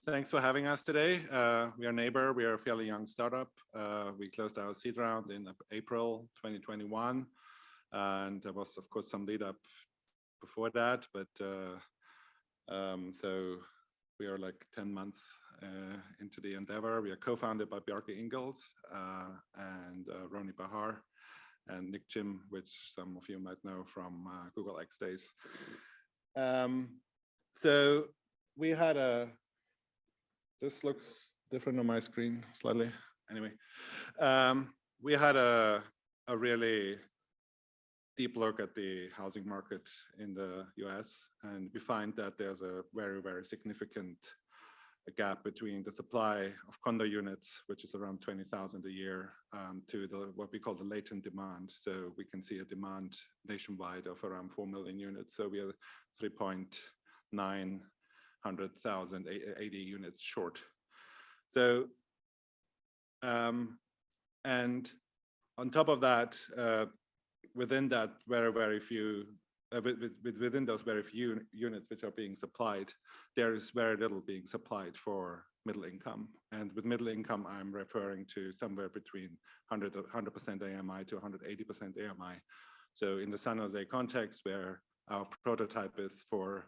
Thanks for having us today. We are NABR. We are a fairly young startup. We closed our seed round in April 2021. And there was, of course, some lead up before that. But so we are like 10 months into the endeavor. We are co-founded by Bjarke Ingels and Ronnie Bahar and Nick Jim, which some of you might know from Google X Days. So we had this looks different on my screen slightly. Anyway, we had a really deep look at the housing market in the US, and we find that there's a very, very significant gap between the supply of condo units, which is around 20,000 a year, to what we call the latent demand. So we can see a demand nationwide of around 4 million units. So we are 3.9 100,000 80 units short. So, and on top of that, within that very few, within those very few units which are being supplied, there is very little being supplied for middle income. And with middle income, I'm referring to somewhere between 100% AMI to 180% AMI. So in the San Jose context, where our prototype is for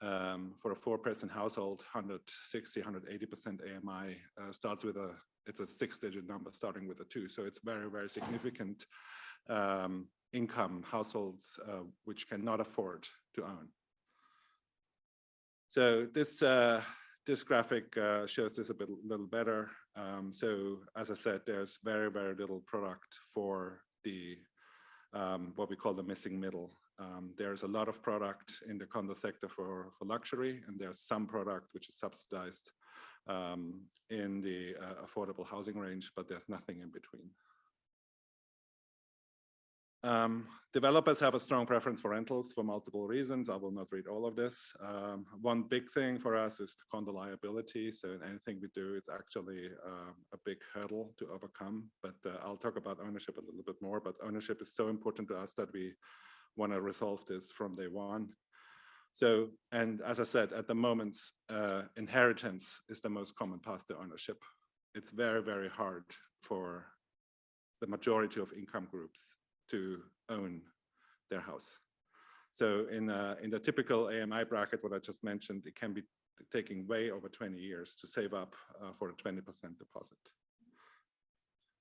a 4-person household, 160, 180% AMI starts with it's a 6-digit number starting with a 2. So it's very, very significant income households which cannot afford to own. So this graphic shows this a little better. So as I said, there's very, very little product for the what we call the missing middle. There's a lot of product in the condo sector for luxury, and there's some product which is subsidized in the affordable housing range, but there's nothing in between. Developers have a strong preference for rentals for multiple reasons. I will not read all of this. One big thing for us is the condo liability. So anything we do is actually a big hurdle to overcome, but I'll talk about ownership a little bit more, but ownership is so important to us that we want to resolve this from day one. So, and as I said, at the moment, inheritance is the most common path to ownership. It's very, very hard for the majority of income groups to own their house. So in the typical AMI bracket, what I just mentioned, it can be taking way over 20 years to save up for a 20% deposit.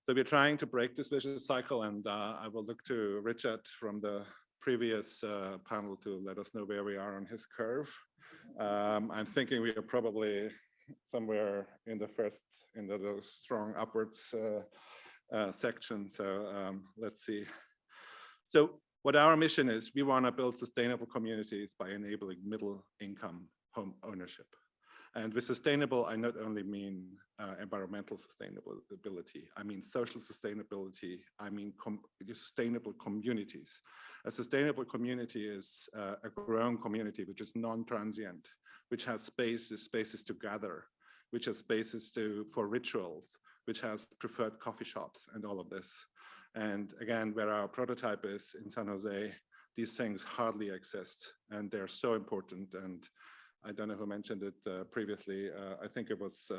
So we're trying to break this vicious cycle, and I will look to Richard from the previous panel to let us know where we are on his curve. I'm thinking we are probably somewhere in the strong upwards section. So let's see. So what our mission is, we want to build sustainable communities by enabling middle income home ownership. And with sustainable, I not only mean environmental sustainability, I mean social sustainability, I mean sustainable communities. A sustainable community is a growing community which is non-transient, which has spaces to gather, which has spaces for rituals, which has preferred coffee shops and all of this. And again, where our prototype is in San Jose, these things hardly exist, and they're so important. And I don't know who mentioned it previously. I think it was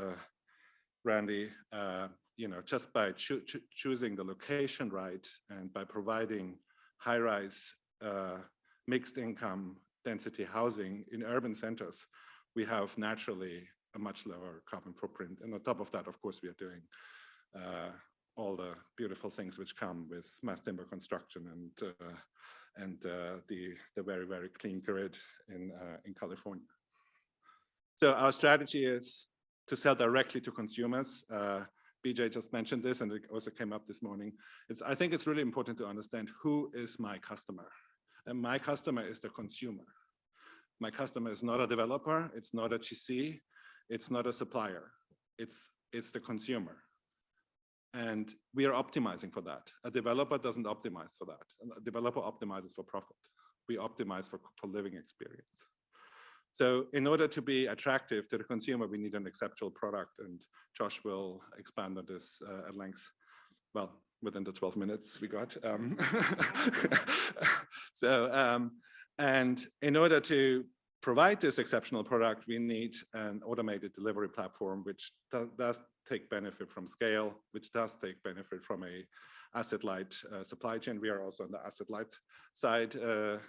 Randy. You know, just by choosing the location right and by providing high-rise mixed income density housing in urban centers, we have naturally a much lower carbon footprint. And on top of that, of course, we are doing all the beautiful things which come with mass timber construction and the very, very clean grid in California. So our strategy is to sell directly to consumers. BJ just mentioned this, and it also came up this morning. I think it's really important to understand who is my customer. And my customer is the consumer. My customer is not a developer, it's not a GC, it's not a supplier, it's the consumer. And we are optimizing for that. A developer doesn't optimize for that. A developer optimizes for profit. We optimize for living experience. So in order to be attractive to the consumer, we need an exceptional product, and Josh will expand on this at length. Well, within the 12 minutes we got. And in order to provide this exceptional product, we need an automated delivery platform, which does take benefit from scale, which does take benefit from a asset-light supply chain. We are also on the asset-light side,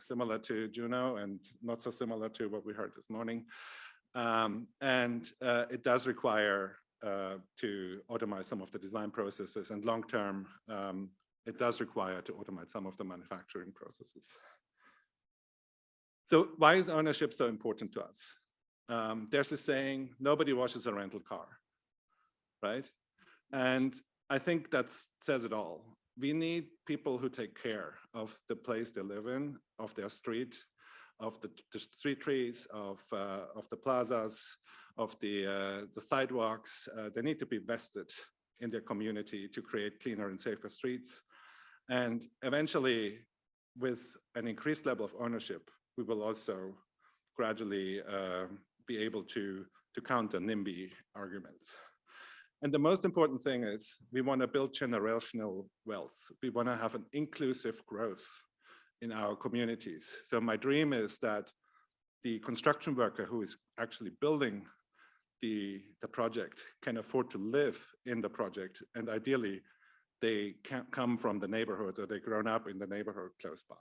similar to Juno and not so similar to what we heard this morning. It does require to automate some of the design processes, and long-term, it does require to automate some of the manufacturing processes. So why is ownership so important to us? There's a saying, nobody washes a rental car, right? And I think that says it all. We need people who take care of the place they live in, of their street, of the street trees, of the plazas, of the sidewalks. They need to be vested in their community to create cleaner and safer streets. And eventually, with an increased level of ownership, we will also gradually be able to counter NIMBY arguments. And the most important thing is we want to build generational wealth. We want to have an inclusive growth in our communities. So my dream is that the construction worker who is actually building the project can afford to live in the project, and ideally they can come from the neighborhood or they've grown up in the neighborhood close by.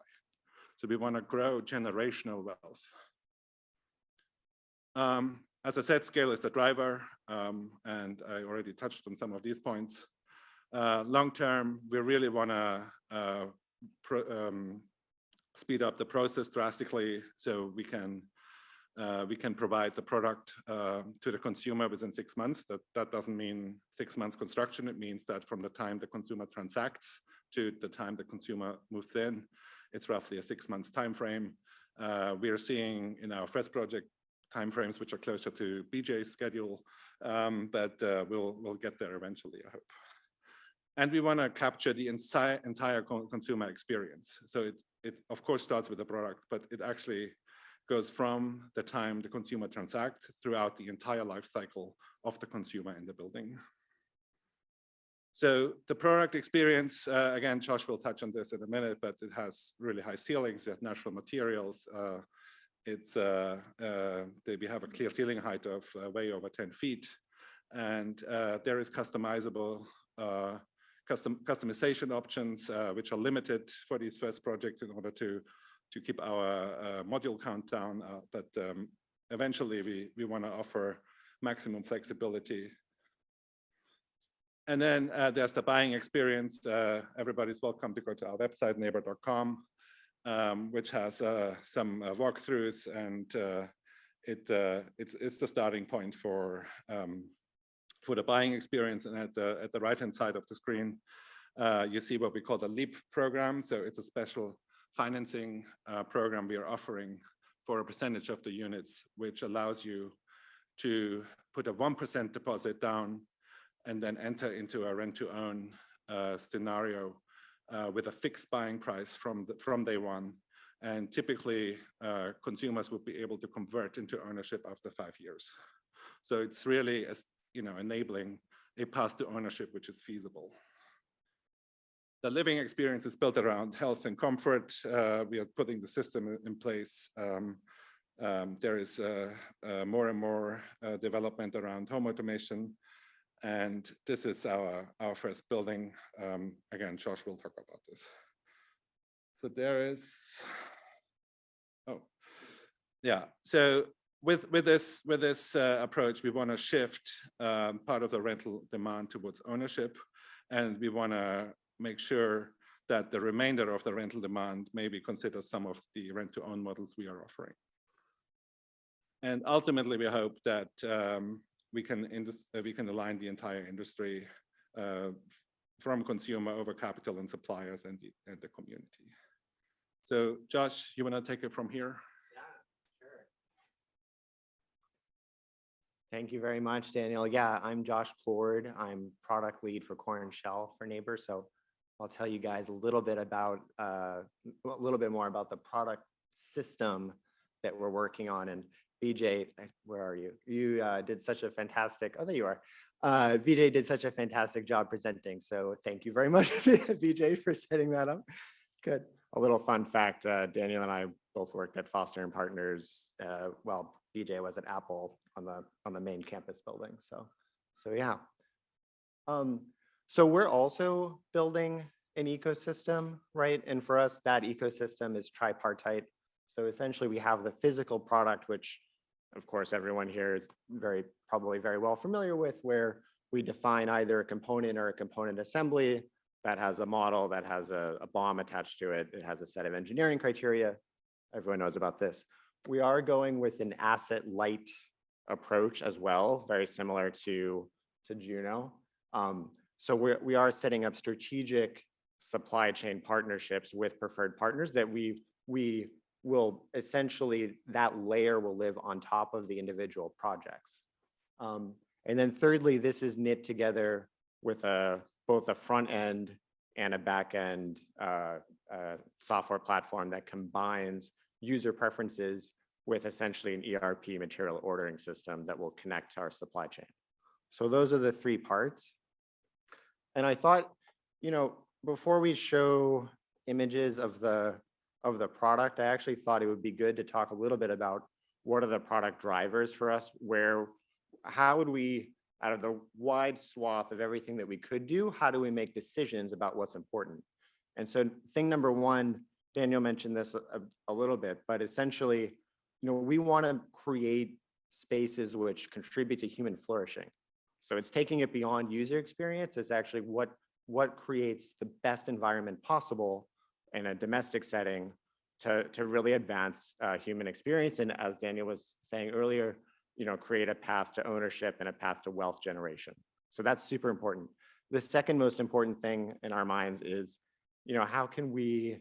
So we want to grow generational wealth. As I said, scale is the driver, and I already touched on some of these points. Long-term, we really want to speed up the process drastically so we can provide the product to the consumer within 6 months. That doesn't mean 6 months construction. It means that from the time the consumer transacts to the time the consumer moves in, it's roughly a 6 months time frame. We are seeing in our first project timeframes which are closer to BJ's schedule, but we'll get there eventually, I hope. And we want to capture the entire consumer experience. So it of course starts with the product, but it actually goes from the time the consumer transacts throughout the entire life cycle of the consumer in the building. So the product experience, again, Josh will touch on this in a minute, but it has really high ceilings, it has natural materials. We have a clear ceiling height of way over 10 feet. And there is customizable customization options, which are limited for these first projects in order to keep our module count down. But eventually we want to offer maximum flexibility. And then there's the buying experience. Everybody's welcome to go to our website, nabr.com, which has some walkthroughs, and it's the starting point for the buying experience. And at the right-hand side of the screen, you see what we call the LEAP program. So it's a special financing program we are offering for a percentage of the units, which allows you to put a 1% deposit down and then enter into a rent-to-own scenario with a fixed buying price from day one. And typically, consumers will be able to convert into ownership after 5 years. So it's really, enabling a path to ownership which is feasible. The living experience is built around health and comfort. We are putting the system in place. There is more and more development around home automation. And this is our first building. Again, Josh will talk about this. So there is, So with this approach, we want to shift part of the rental demand towards ownership, and we want to make sure that the remainder of the rental demand maybe considers some of the rent-to-own models we are offering. And ultimately, we hope that we can align the entire industry from consumer over capital and suppliers and the community. So Josh, you want to take it from here? Yeah, sure. Thank you very much, Daniel. Yeah, I'm Josh Plourde. I'm product lead for Core and Shell for NABR. So I'll tell you guys a little bit more about the product system that we're working on. And BJ, where are you? You did such a fantastic, oh, there you are. BJ did such a fantastic job presenting. So thank you very much, BJ, for setting that up. Good. A little fun fact, Daniel and I both worked at Foster and Partners. Well, BJ was at Apple on the main campus building. So yeah. So we're also building an ecosystem, right? And for us, that ecosystem is tripartite. So essentially we have the physical product, which of course everyone here is probably very well familiar with, where we define either a component or a component assembly that has a model, that has a BOM attached to it. It has a set of engineering criteria. Everyone knows about this. We are going with an asset light approach as well, very similar to Juno. So we are setting up strategic supply chain partnerships with preferred partners that we will essentially, that layer will live on top of the individual projects. And then thirdly, this is knit together with both a front end and a back end software platform that combines user preferences with essentially an ERP material ordering system that will connect to our supply chain. So those are the three parts. And I thought, before we show images of the product, I actually thought it would be good to talk a little bit about what are the product drivers for us, how would we, out of the wide swath of everything that we could do, how do we make decisions about what's important? And so thing number one, Daniel mentioned this a little bit, but essentially, we want to create spaces which contribute to human flourishing. So it's taking it beyond user experience. It's actually what creates the best environment possible in a domestic setting to really advance human experience. And as Daniel was saying earlier, create a path to ownership and a path to wealth generation. So that's super important. The second most important thing in our minds is, how can we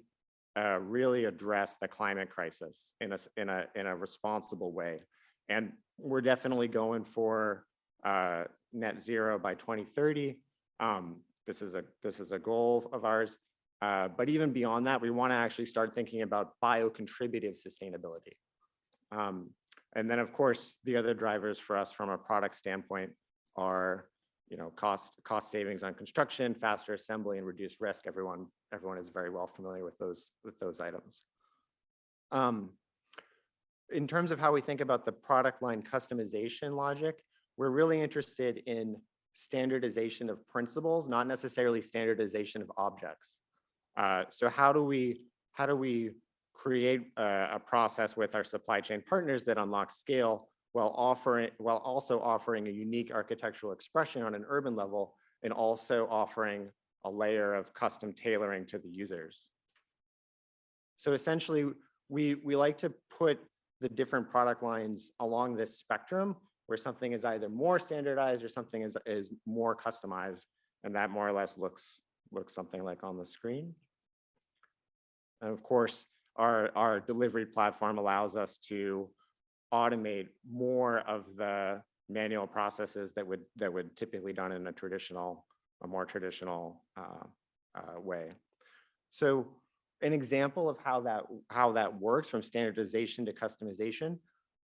really address the climate crisis in a responsible way? And we're definitely going for net zero by 2030. This is a goal of ours. But even beyond that, we want to actually start thinking about biocontributive sustainability. And then, of course, the other drivers for us from a product standpoint are, cost savings on construction, faster assembly, and reduced risk. Everyone is very well familiar with those items. In terms of how we think about the product line customization logic, we're really interested in standardization of principles, not necessarily standardization of objects. So how do we create a process with our supply chain partners that unlocks scale while also offering a unique architectural expression on an urban level, and also offering a layer of custom tailoring to the users? So essentially, we like to put the different product lines along this spectrum where something is either more standardized or something is more customized, and that more or less looks something like on the screen. And of course, our delivery platform allows us to automate more of the manual processes that would typically done in a more traditional way. So an example of how that works from standardization to customization,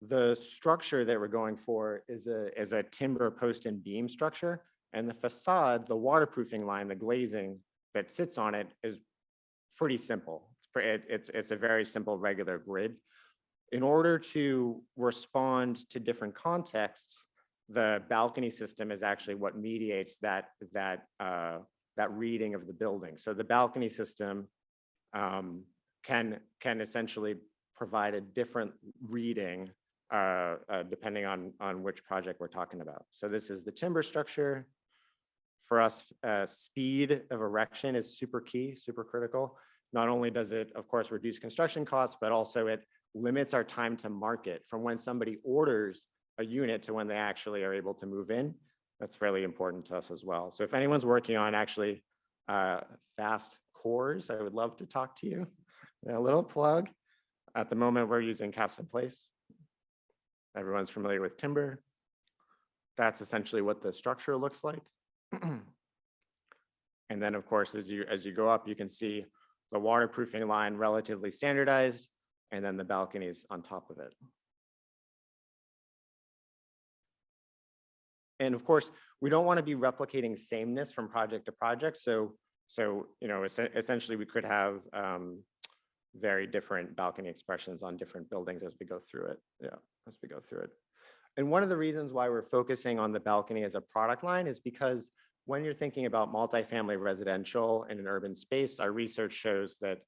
the structure that we're going for is a timber post and beam structure, and the facade, the waterproofing line, the glazing that sits on it is pretty simple. It's a very simple regular grid. In order to respond to different contexts, the balcony system is actually what mediates that reading of the building. So the balcony system can essentially provide a different reading depending on which project we're talking about. So this is the timber structure. For us, speed of erection is super key, super critical. Not only does it, of course, reduce construction costs, but also it limits our time to market from when somebody orders a unit to when they actually are able to move in. That's fairly important to us as well. So if anyone's working on actually fast cores, I would love to talk to you. A little plug. At the moment, we're using cast in place. Everyone's familiar with timber. That's essentially what the structure looks like. And then, of course, as you go up, you can see the waterproofing line relatively standardized, and then the balconies on top of it. And of course, we don't want to be replicating sameness from project to project. So essentially, we could have very different balcony expressions on different buildings as we go through it. Yeah, as we go through it. And one of the reasons why we're focusing on the balcony as a product line is because when you're thinking about multifamily residential in an urban space, our research shows that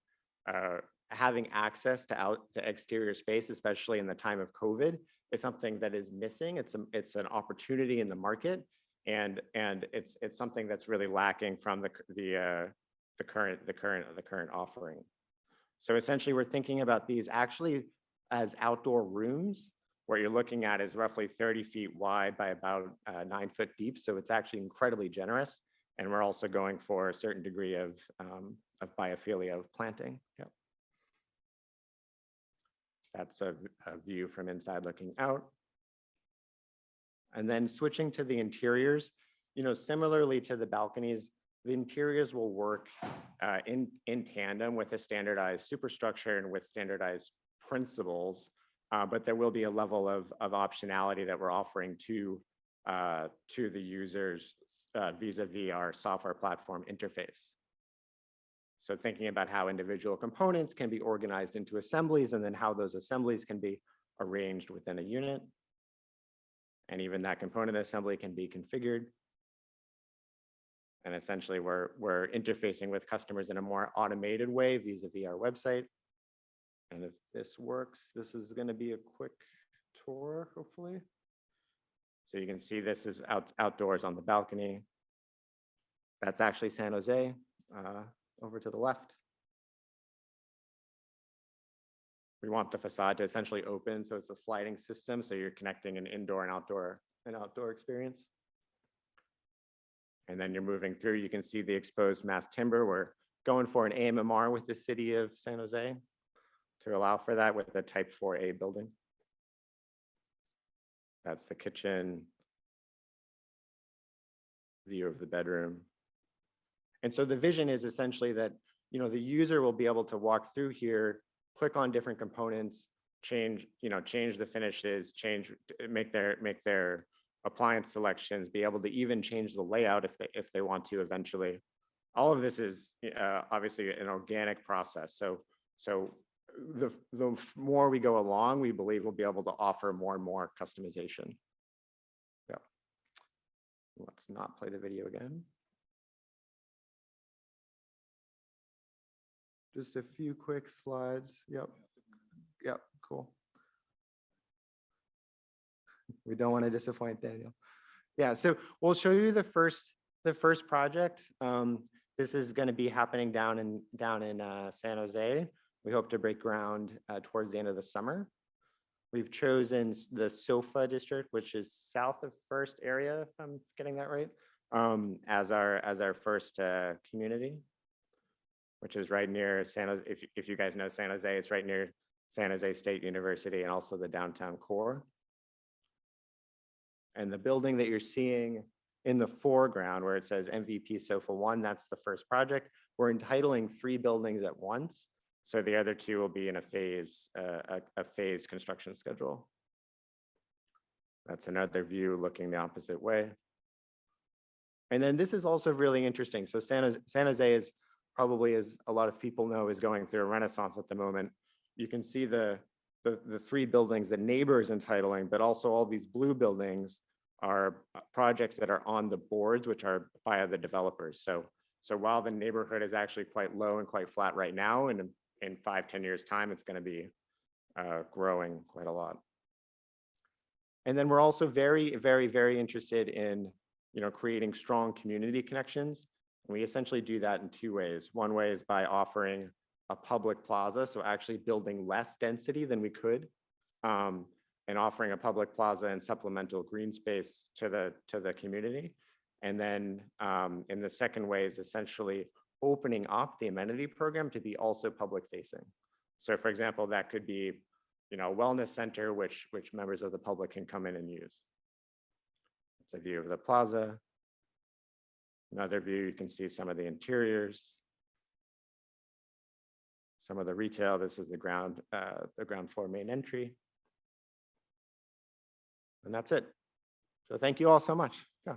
having access to exterior space, especially in the time of COVID, is something that is missing. It's an opportunity in the market, and it's something that's really lacking from the current offering. So essentially, we're thinking about these actually as outdoor rooms. What you're looking at is roughly 30 feet wide by about 9 foot deep. So it's actually incredibly generous. And we're also going for a certain degree of biophilia of planting. Yep. That's a view from inside looking out. And then switching to the interiors, similarly to the balconies, the interiors will work in tandem with a standardized superstructure and with standardized principles. But there will be a level of optionality that we're offering to the users vis-a-vis our software platform interface. So thinking about how individual components can be organized into assemblies, and then how those assemblies can be arranged within a unit. And even that component assembly can be configured. And essentially, we're interfacing with customers in a more automated way vis-a-vis our website. And if this works, this is going to be a quick tour, hopefully. So you can see this is outdoors on the balcony. That's actually San Jose, over to the left. We want the facade to essentially open, so it's a sliding system, so you're connecting an indoor and outdoor experience. And then you're moving through, you can see the exposed mass timber. We're going for an AMMR with the city of San Jose to allow for that with the type 4A building. That's the kitchen, view of the bedroom. And so the vision is essentially that, the user will be able to walk through here, click on different components, change the finishes, make their appliance selections, be able to even change the layout if they want to eventually. All of this is obviously an organic process. So the more we go along, we believe we'll be able to offer more and more customization. Yeah. Let's not play the video again. Just a few quick slides. Yep. Yep. Cool. We don't want to disappoint Daniel. Yeah. So we'll show you the first project. This is going to be happening down in San Jose. We hope to break ground towards the end of the summer. We've chosen the SOFA district, which is south of First area, if I'm getting that right, as our first community, which is right near San Jose. If you guys know San Jose, it's right near San Jose State University and also the downtown core. And the building that you're seeing in the foreground where it says MVP SOFA 1, that's the first project. We're entitling 3 buildings at once. So the other 2 will be in a phased construction schedule. That's another view looking the opposite way. And then this is also really interesting. So San Jose is probably, as a lot of people know, is going through a renaissance at the moment. You can see the 3 buildings that NABR is entitling, but also all these blue buildings are projects that are on the boards, which are by the developers. So while the neighborhood is actually quite low and quite flat right now, and in 5-10 years time, it's going to be growing quite a lot. And then we're also very, very, very interested in creating strong community connections. And we essentially do that in 2 ways. One way is by offering a public plaza, so actually building less density than we could, and offering a public plaza and supplemental green space to the community. And then in the second way is essentially opening up the amenity program to be also public facing. So for example, that could be a wellness center which members of the public can come in and use. It's a view of the plaza. Another view, you can see some of the interiors, some of the retail. This is the ground floor main entry. And that's it. So thank you all so much. Yeah.